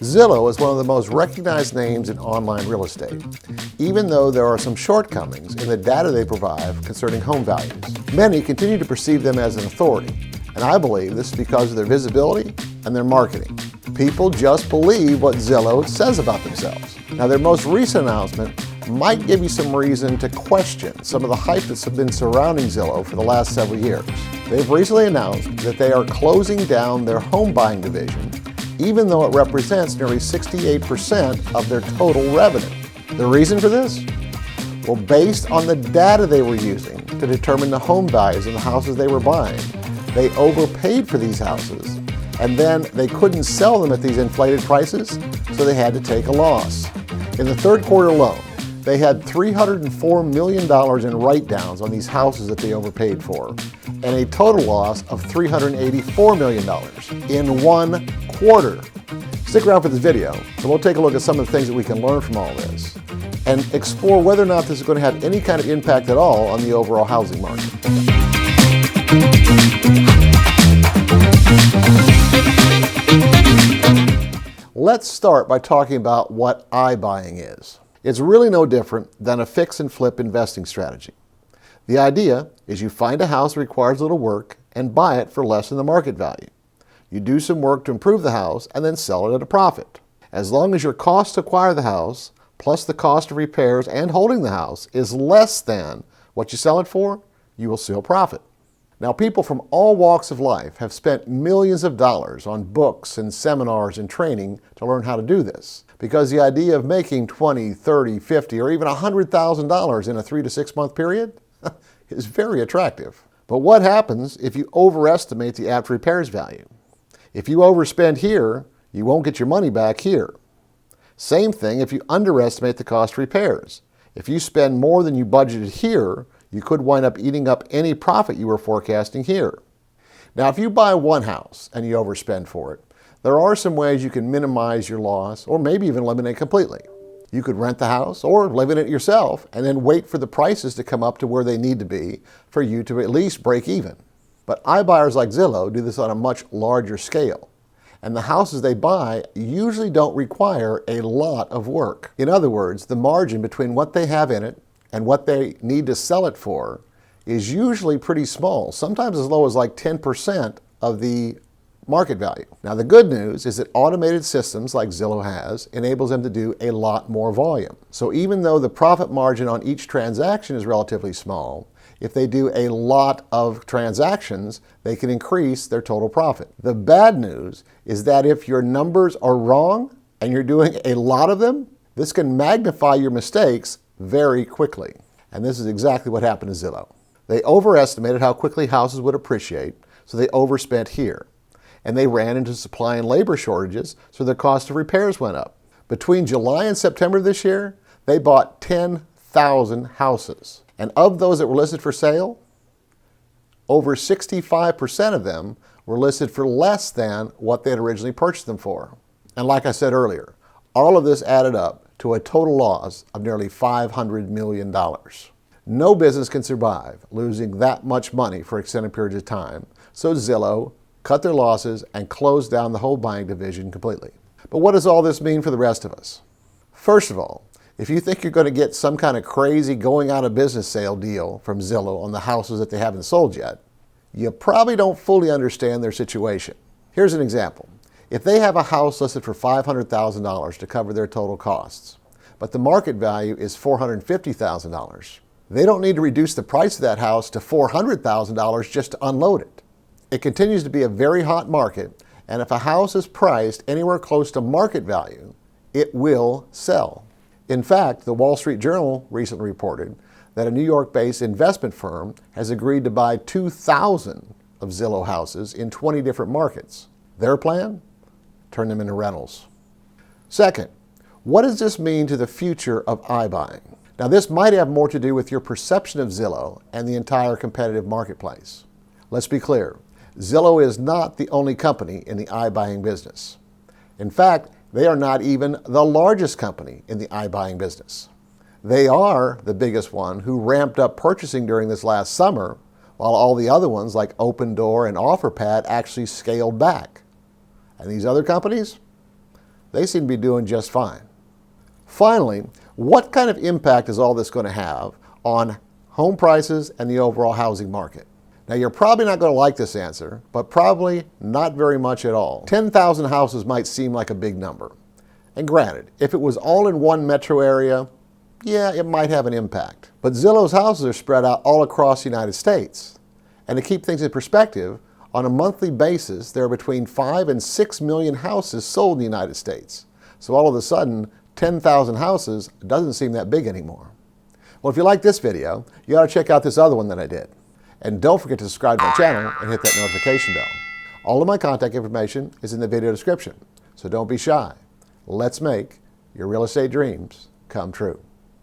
Zillow is one of the most recognized names in online real estate, even though there are some shortcomings in the data they provide concerning home values. Many continue to perceive them as an authority, and I believe this is because of their visibility and their marketing. People just believe what Zillow says about themselves. Now, their most recent announcement might give you some reason to question some of the hype that's been surrounding Zillow for the last several years. They've recently announced that they are closing down their home buying division, even though it represents nearly 68% of their total revenue. The reason for this? Well, based on the data they were using to determine the home values of the houses they were buying, they overpaid for these houses, and then they couldn't sell them at these inflated prices, so they had to take a loss. In the third quarter alone, they had $304 million in write-downs on these houses that they overpaid for, and a total loss of $384 million in 1 quarter. Stick around for this video, and we'll take a look at some of the things that we can learn from all this, and explore whether or not this is going to have any kind of impact at all on the overall housing market. Let's start by talking about what iBuying is. It's really no different than a fix and flip investing strategy. The idea is you find a house that requires little work and buy it for less than the market value. You do some work to improve the house and then sell it at a profit. As long as your cost to acquire the house, plus the cost of repairs and holding the house, is less than what you sell it for, you will still profit. Now, people from all walks of life have spent millions of dollars on books and seminars and training to learn how to do this, because the idea of making $20, $30, $50, or even $100,000 in a 3 to 6 month period is very attractive. But what happens if you overestimate the after repairs value? If you overspend here, you won't get your money back here. Same thing if you underestimate the cost of repairs. If you spend more than you budgeted here, you could wind up eating up any profit you were forecasting here. Now, if you buy one house and you overspend for it, there are some ways you can minimize your loss or maybe even eliminate completely. You could rent the house or live in it yourself and then wait for the prices to come up to where they need to be for you to at least break even. But iBuyers like Zillow do this on a much larger scale, and the houses they buy usually don't require a lot of work. In other words, the margin between what they have in it and what they need to sell it for is usually pretty small, sometimes as low as like 10% of the market value. Now, the good news is that automated systems like Zillow has enables them to do a lot more volume. So even though the profit margin on each transaction is relatively small, if they do a lot of transactions, they can increase their total profit. The bad news is that if your numbers are wrong and you're doing a lot of them, this can magnify your mistakes very quickly. And this is exactly what happened to Zillow. They overestimated how quickly houses would appreciate, so they overspent here. And they ran into supply and labor shortages, so the cost of repairs went up. Between July and September this year, they bought 10,000 houses. And of those that were listed for sale, over 65% of them were listed for less than what they had originally purchased them for. And like I said earlier, all of this added up to a total loss of nearly $500 million. No business can survive losing that much money for extended periods of time, so Zillow cut their losses and closed down the whole buying division completely. But what does all this mean for the rest of us? First of all, if you think you're going to get some kind of crazy going out of business sale deal from Zillow on the houses that they haven't sold yet, you probably don't fully understand their situation. Here's an example. If they have a house listed for $500,000 to cover their total costs, but the market value is $450,000, they don't need to reduce the price of that house to $400,000 just to unload it. It continues to be a very hot market, and if a house is priced anywhere close to market value, it will sell. In fact, the Wall Street Journal recently reported that a New York-based investment firm has agreed to buy 2,000 of Zillow houses in 20 different markets. Their plan? Turn them into rentals. Second, what does this mean to the future of iBuying? Now, this might have more to do with your perception of Zillow and the entire competitive marketplace. Let's be clear. Zillow is not the only company in the iBuying business. In fact, they are not even the largest company in the iBuying business. They are the biggest one who ramped up purchasing during this last summer, while all the other ones like Opendoor and OfferPad actually scaled back. And these other companies, they seem to be doing just fine. Finally, what kind of impact is all this going to have on home prices and the overall housing market? Now, you're probably not going to like this answer, but probably not very much at all. 10,000 houses might seem like a big number. And granted, if it was all in one metro area, yeah, it might have an impact. But Zillow's houses are spread out all across the United States. And to keep things in perspective, on a monthly basis, there are between 5 and 6 million houses sold in the United States. So all of a sudden, 10,000 houses doesn't seem that big anymore. Well, if you like this video, you ought to check out this other one that I did. And don't forget to subscribe to my channel and hit that notification bell. All of my contact information is in the video description, so don't be shy. Let's make your real estate dreams come true.